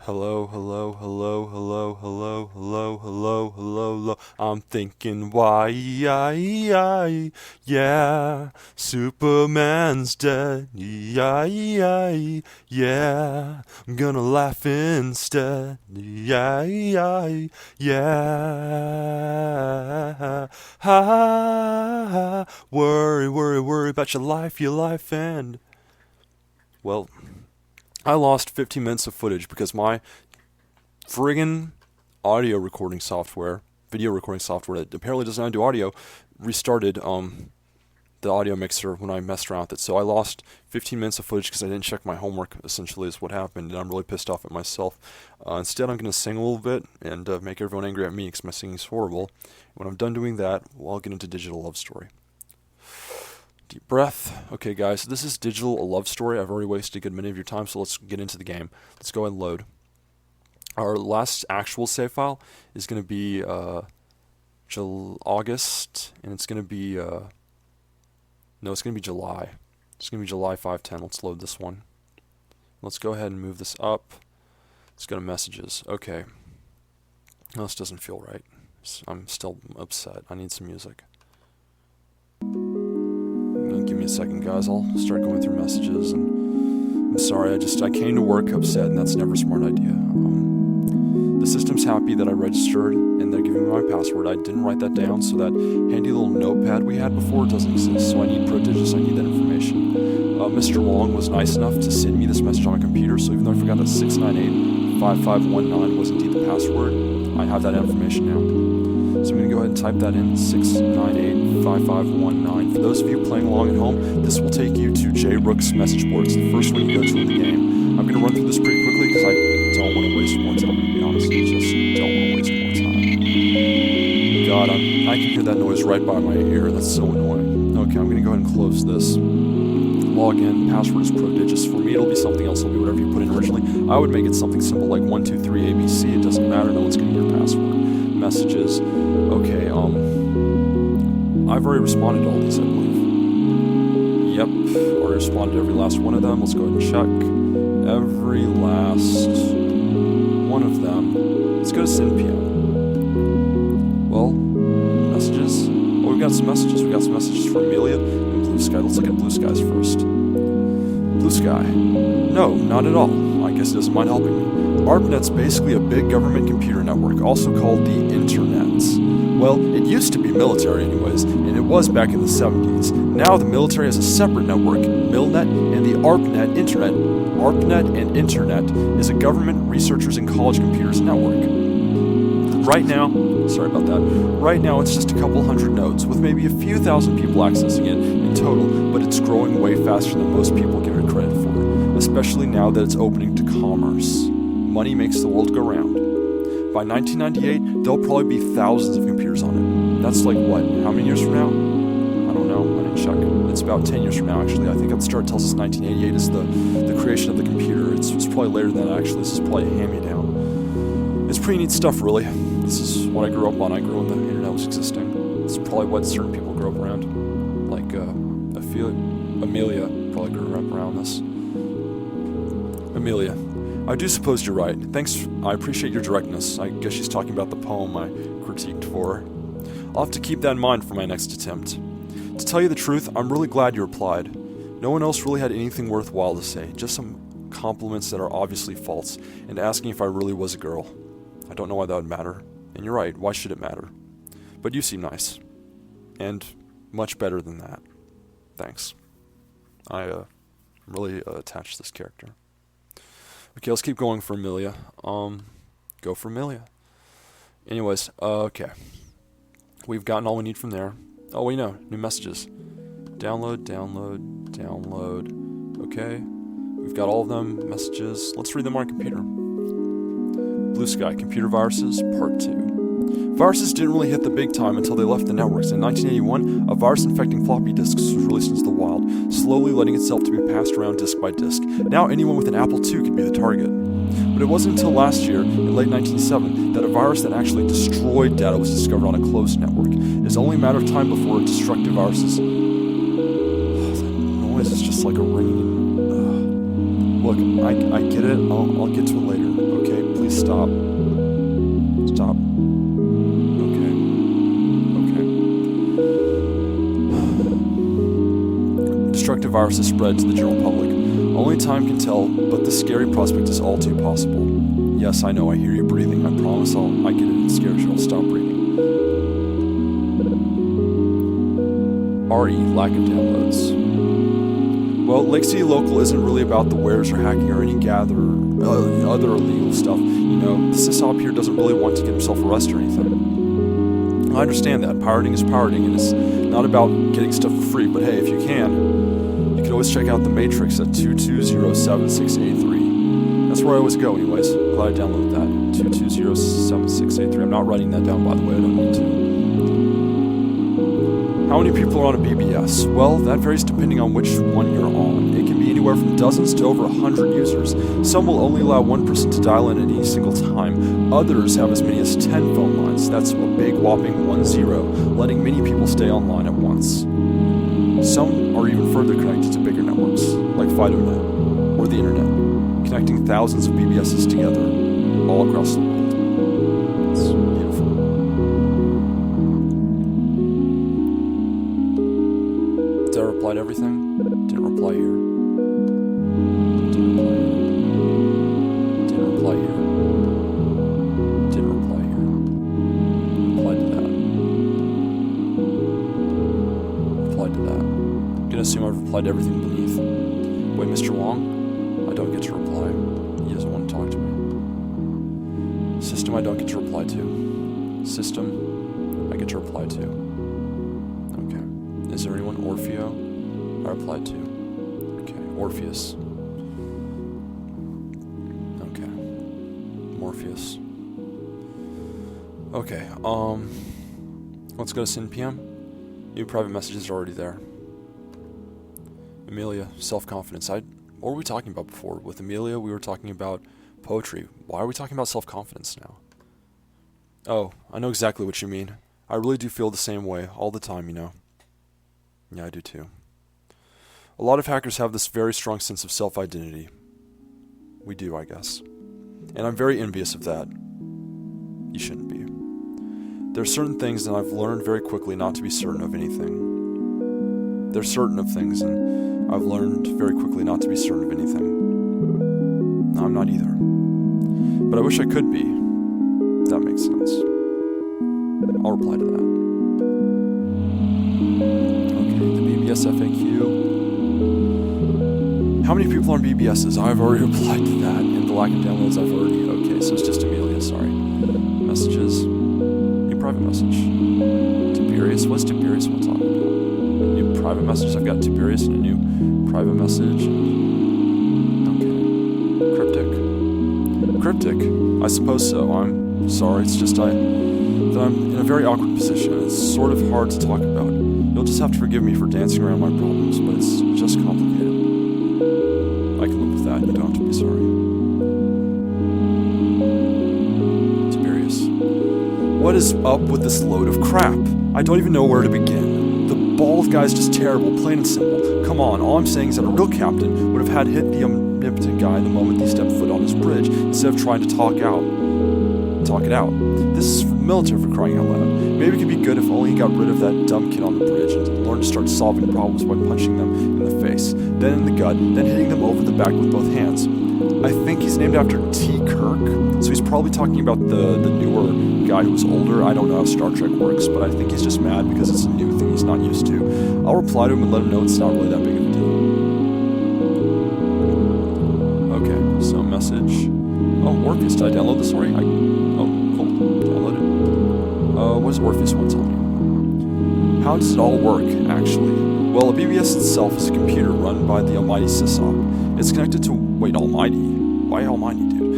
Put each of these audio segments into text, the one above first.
Hello, hello, hello, hello, hello, hello, hello, hello, hello. I'm thinking why, yeah, Superman's dead, yeah, I'm gonna laugh instead, yeah, ha, worry, worry, worry about your life, and, well, I lost 15 minutes of footage because my friggin' audio recording software, video recording software that apparently does not do audio, restarted the audio mixer when I messed around with it. So I lost 15 minutes of footage because I didn't check my homework, essentially, is what happened, and I'm really pissed off at myself. Instead, I'm going to sing a little bit and make everyone angry at me because my singing's horrible. When I'm done doing that, well, I'll get into Digital Love Story. Deep breath. Okay, guys, this is Digital a Love Story. I've already wasted a good minute of your time, so let's get into the game. Let's go ahead and load. Our last actual save file is going to be August, and it's going to be, no, it's going to be July. It's going to be July 5/10. Let's load this one. Let's go ahead and move this up. Let's go to messages. Okay. No, this doesn't feel right. I'm still upset. I need some music. Give me a second, guys. I'll start going through messages, and I'm sorry, I came to work upset, and that's never a smart idea. The system's happy that I registered, and they're giving me my password. I didn't write that down, so that handy little notepad we had before doesn't exist, so I need prodigious, I need that information. Mr. Long was nice enough to send me this message on my computer, so even though I forgot that 698-5519 was indeed the password, I have that information now. So I'm going to go ahead and type that in, 698-5519. For those of you playing along at home, this will take you to J. Rook's message board. It's the first one you go to in the game. I'm going to run through this pretty quickly because I don't want to waste more time, to be honest. I just don't want to waste more time. God, I can hear that noise right by my ear. That's so annoying. Okay, I'm going to go ahead and close this. Login, password is prodigious. For me, it'll be something else. It'll be whatever you put in originally. I would make it something simple like 123 ABC. It doesn't matter. No one's going to get your password. Messages. Okay, I've already responded to all these, I believe. Yep, already responded to every last one of them. Let's go ahead and check. Every last one of them. Let's go to send PM. Well, messages. Oh, we've got some messages. We've got some messages for Amelia and Blue Sky. Let's look at Blue Skies first. Blue Sky. No, not at all. I guess it doesn't mind helping me. ARPANET's basically a big government computer network, also called the Internet. Well, it used to be military anyways, and it was back in the 70s. Now the military has a separate network, MILNET, and the ARPANET Internet. ARPANET and Internet is a government, researchers, and college computers network. Right now, sorry about that, right now it's just a couple hundred nodes, with maybe a few thousand people accessing it in total, but it's growing way faster than most people give it credit for, especially now that it's opening to commerce. Money makes the world go round. By 1998, there'll probably be thousands of computers on it. That's like what? How many years from now? I don't know. I didn't check. It's about 10 years from now, actually. I think at the start it tells us 1988 is the creation of the computer. It's probably later than that, actually. This is probably a hand-me-down. It's pretty neat stuff, really. This is what I grew up on. I grew up when the internet was existing. It's probably what certain people grew up around. Like, I feel Amelia probably grew up around this. Amelia. I do suppose you're right. Thanks, I appreciate your directness. I guess she's talking about the poem I critiqued for her. I'll have to keep that in mind for my next attempt. To tell you the truth, I'm really glad you replied. No one else really had anything worthwhile to say, just some compliments that are obviously false, and asking if I really was a girl. I don't know why that would matter. And you're right, why should it matter? But you seem nice. And much better than that. Thanks. I really attached to this character. Okay, let's keep going for Amelia. Go for Amelia. Anyways, okay. We've gotten all we need from there. Oh, we know. New messages. Download, download, download. Okay. We've got all of them. Messages. Let's read them on our computer. Blue Sky, Computer Viruses, Part 2. Viruses didn't really hit the big time until they left the networks. In 1981, a virus infecting floppy disks was released into the wild, slowly letting itself to be passed around disk by disk. Now anyone with an Apple II could be the target. But it wasn't until last year, in late 1997, that a virus that actually destroyed data was discovered on a closed network. It is only a matter of time before destructive viruses... that noise is just like a ringing... Look, I get it. I'll get to it later, okay? Stop. Stop. Okay. Destructive viruses spread to the general public. Only time can tell, but this scary prospect is all too possible. Yes, I know, I hear you breathing. I promise I get it and scares you. I'll stop breathing. RE, lack of downloads. Well, Lake City Local isn't really about the wares or hacking or any other illegal stuff. You know, the sysop here doesn't really want to get himself arrested or anything. I understand that. Pirating is pirating, and it's not about getting stuff for free, but hey, if you can always check out the Matrix at 2207683. That's where I always go anyways. Glad I downloaded that. 2207683. I'm not writing that down, by the way. I don't need to. How many people are on a BBS? Well, that varies depending on which one you're on. It can be anywhere from dozens to over 100 users. Some will only allow one person to dial in at any single time. Others have as many as 10 phone lines. That's a big whopping 10, letting many people stay online at once. Some are even further connected to bigger networks, like FidoNet, or the internet, connecting thousands of BBSs together, all across the world. It's beautiful. Did I reply to everything? Didn't reply here. Didn't reply here. Didn't reply here. Didn't reply here. Replied to that. Replied to that. I'm gonna assume I've replied to everything beneath. Wait, Mr. Wong? I don't get to reply. He doesn't want to talk to me. System, I don't get to reply to. System, I get to reply to. Okay. Is there anyone? Orfeo? I replied to. Okay. Orpheus. Okay. Morpheus. Okay. Let's go to Sin PM. New private messages are already there. Amelia, self-confidence. What were we talking about before? With Amelia, we were talking about poetry. Why are we talking about self-confidence now? Oh, I know exactly what you mean. I really do feel the same way all the time, you know. Yeah, I do too. A lot of hackers have this very strong sense of self-identity. We do, I guess. And I'm very envious of that. You shouldn't be. There are certain things that I've learned very quickly not to be certain of anything. They're certain of things, and I've learned very quickly not to be certain of anything. No, I'm not either. But I wish I could be. If that makes sense. I'll reply to that. Okay, the BBS FAQ. How many people are on BBSs? I've already replied to that. And the lack of downloads, I've already... Okay, so it's just Amelia, sorry. Messages. New private message. Tiberius. What's Tiberius we'll talk about? New private message. I've got Tiberius and a new private message. Okay. Cryptic? I suppose so. I'm sorry. It's just that I'm in a very awkward position. It's sort of hard to talk about. You'll just have to forgive me for dancing around my problems, but it's just complicated. I can live with that. You don't have to be sorry. Tiberius. What is up with this load of crap? I don't even know where to begin. The bald guy's just terrible, plain and simple. Come on, all I'm saying is that a real captain would have had hit the omnipotent guy the moment he stepped foot on his bridge, instead of trying to talk it out. This is military, for crying out loud. Maybe it could be good if only he got rid of that dumb kid on the bridge and learned to start solving problems by punching them in the face, then in the gut, then hitting them over the back with both hands. I think he's named after T. Kirk, so he's probably talking about the newer guy who was older. I don't know how Star Trek works, but I think he's just mad because it's a new thing he's not used to. I'll reply to him and let him know it's not really that big of a deal. Okay, so message. Oh, Orpheus, did I download this already? Oh, cool, downloaded. What does Orpheus want to tell me? How does it all work, actually? Well, a BBS itself is a computer run by the almighty sysop. It's connected to... Wait, almighty? Why almighty, dude?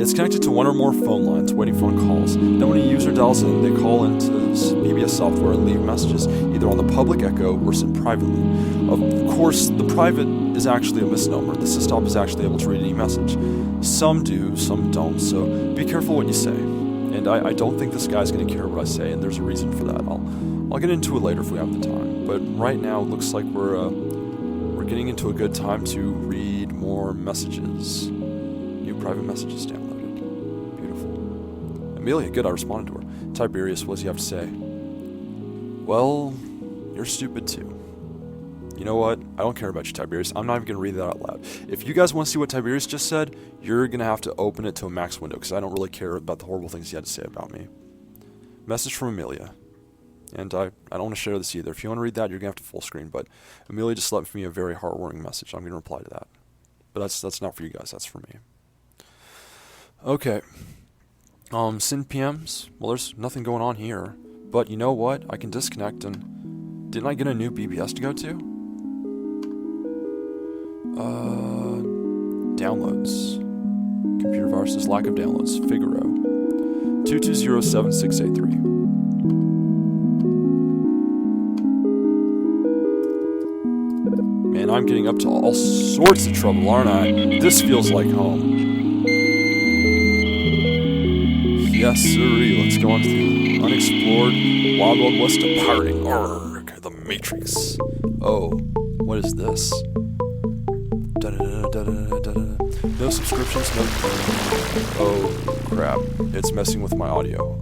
It's connected to one or more phone lines waiting for calls. Then when a user dials in, they call into this BBS software and leave messages, either on the public echo or sent privately. Of course, the private is actually a misnomer. The sysop is actually able to read any message. Some do, some don't, so be careful what you say. And I don't think this guy's going to care what I say, and there's a reason for that. I'll get into it later if we have the time. But right now, it looks like we're getting into a good time to read more messages. New private messages downloaded. Beautiful. Amelia, good, I responded to her. Tiberius, what does he have to say? Well, you're stupid too. You know what? I don't care about you, Tiberius. I'm not even going to read that out loud. If you guys want to see what Tiberius just said, you're going to have to open it to a max window, because I don't really care about the horrible things he had to say about me. Message from Amelia. And I don't want to share this either. If you want to read that, you're going to have to full screen. But Amelia just left me a very heartwarming message. I'm going to reply to that. But that's not for you guys. That's for me. Okay. Sin PMs. Well, there's nothing going on here. But you know what? I can disconnect and... Didn't I get a new BBS to go to? Downloads. Computer viruses, lack of downloads. Figaro. 2207683. Man, I'm getting up to all sorts of trouble, aren't I? This feels like home. Yes, sirree. Let's go on to the unexplored Wild Wild West of pirating. Arrgh, the Matrix. Oh, what is this? No subscriptions, no... Oh, crap. It's messing with my audio.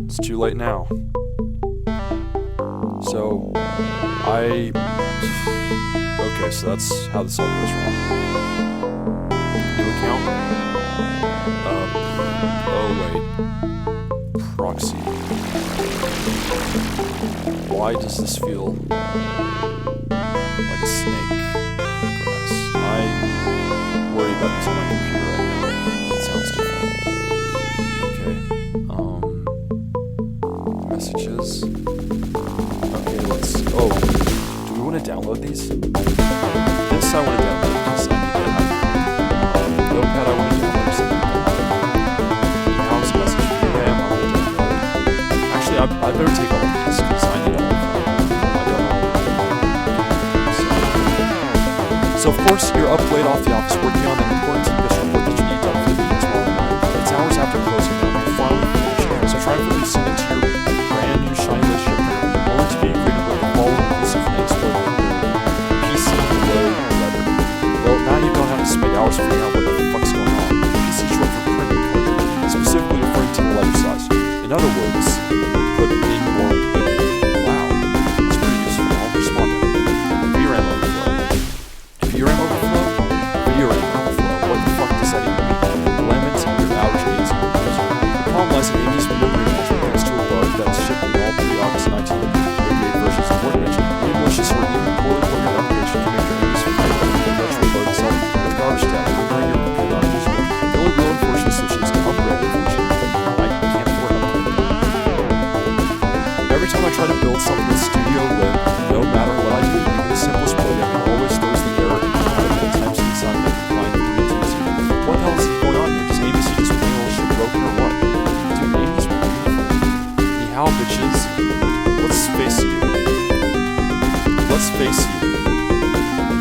It's too late now. So, Okay, so that's how this all goes wrong. New account? Oh wait. Proxy. Why does this feel like a snake grass? I worry about this on my computer right now. It sounds different. Okay. Messages. Okay, let's... Oh, do we want to download these? This I want to download because I need to have Notepad. I want to download something. House message. Yeah, I want to download. Actually, I better take all of these because I need all of them. I don't know. So of course, you're up late off the office working on an important TPS report that you need done for the meeting tomorrow morning. It's hours after closing down. You finally finish it. So try to release it into your brand new shiny list printer, only to be greeted with the following inclusive links for PC load letter. Well, now you don't have to spend hours figuring out what the fuck's going on. PC is short for printer cartridge, specifically referring to the letter size. In other words, put in more. Wow, that's pretty useful. I'll respond to it. VRAM overflow. VRAM overflow? VRAM overflow. What the fuck does that even mean? Laments on your average AMD user. The problem lies in AMD's memory management thanks to a bug that's shipped in all pre-August 1988 versions of Workbench. Any malicious or even poorly programmed application can make your AMD's fight and virtually load itself with garbage data, rendering your computer unusable. The only real unfortunate solution is to upgrade, unfortunately. I can't afford an upgrade. Every time I try to build something with Studio Lib, no matter what I do, even the simplest program, it always throws the error multiple times inside of it, line 3 What the hell is going on here? Does ABC just plain old shit broken or what? Dude, AMD's beautiful. Anyhow, bitches, let's face you. Let's face you.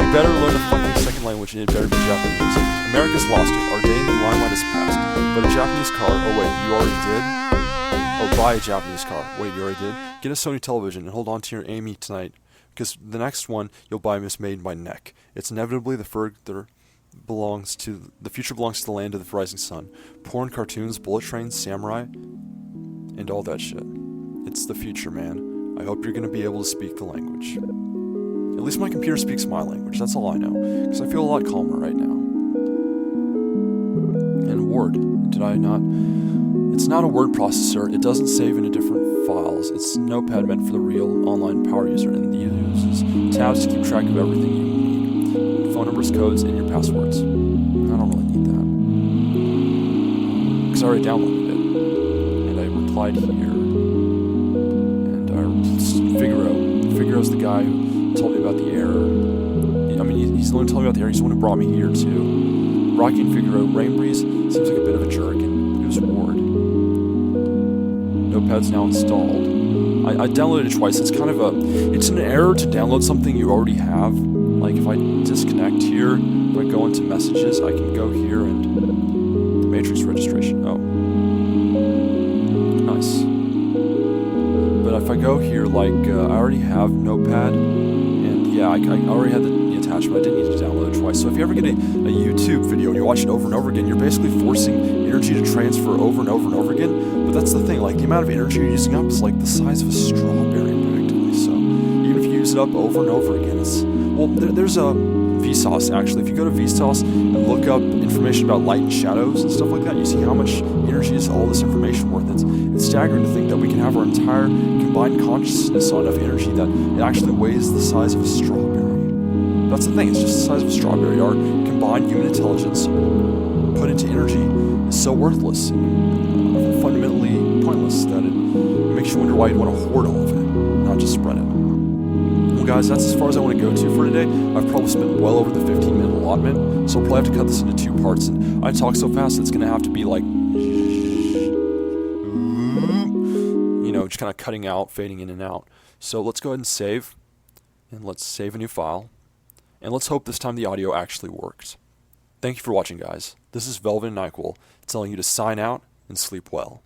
You better learn a fucking second language and it better be Japanese. America's lost it. Our day in the limelight is past. But a Japanese car, oh wait, you already did? Oh, buy a Japanese car. Wait, you already did? Get a Sony television and hold on to your Amy tonight. Because the next one you'll buy is made by NEC. It's inevitably the future belongs to the land of the rising sun. Porn, cartoons, bullet trains, samurai, and all that shit. It's the future, man. I hope you're going to be able to speak the language. At least my computer speaks my language, that's all I know. Because I feel a lot calmer right now. And Word, did I not? It's not a word processor, it doesn't save into different files. It's Notepad meant for the real online power user, and it uses tabs to keep track of everything you need. Phone numbers, codes, and your passwords. I don't really need that. Because I already downloaded it. And I replied here. And Figaro's the guy who told me about the error. I mean, he's the one who told me about the error. He's the one who brought me here, too. Rocky and Figaro, Rain Breeze seems like a bit of a jerk, and it was Ward. Notepad's now installed. I downloaded it twice. It's kind of it's an error to download something you already have. Like, if I disconnect here, if I go into messages, I can go here and... The Matrix registration. Oh. Nice. But if I go here, like, I already have Notepad, and yeah, I already had the attachment. I didn't need to download it twice. So if you ever get a YouTube video and you watch it over and over again, you're basically forcing energy to transfer over and over and over again. But that's the thing, like the amount of energy you're using up is like the size of a strawberry practically. So even if you use it up over and over again, there's a Vsauce actually. If you go to Vsauce and look up information about light and shadows and stuff like that, you see how much energy is all this information worth. It's staggering to think that we can have our entire combined consciousness on enough energy that it actually weighs the size of a strawberry. That's the thing, it's just the size of a strawberry. Our combined human intelligence put into energy is so worthless and fundamentally pointless that it makes you wonder why you'd want to hoard all of it, not just spread it. Well guys, that's as far as I want to go to for today. I've probably spent well over the 15-minute allotment, so I'll probably have to cut this into 2 parts, and I talk so fast it's going to have to be like, just kind of cutting out, fading in and out. So let's go ahead and save, and let's save a new file, and let's hope this time the audio actually works. Thank you for watching, guys. This is Velvet and NyQuil telling you to sign out and sleep well.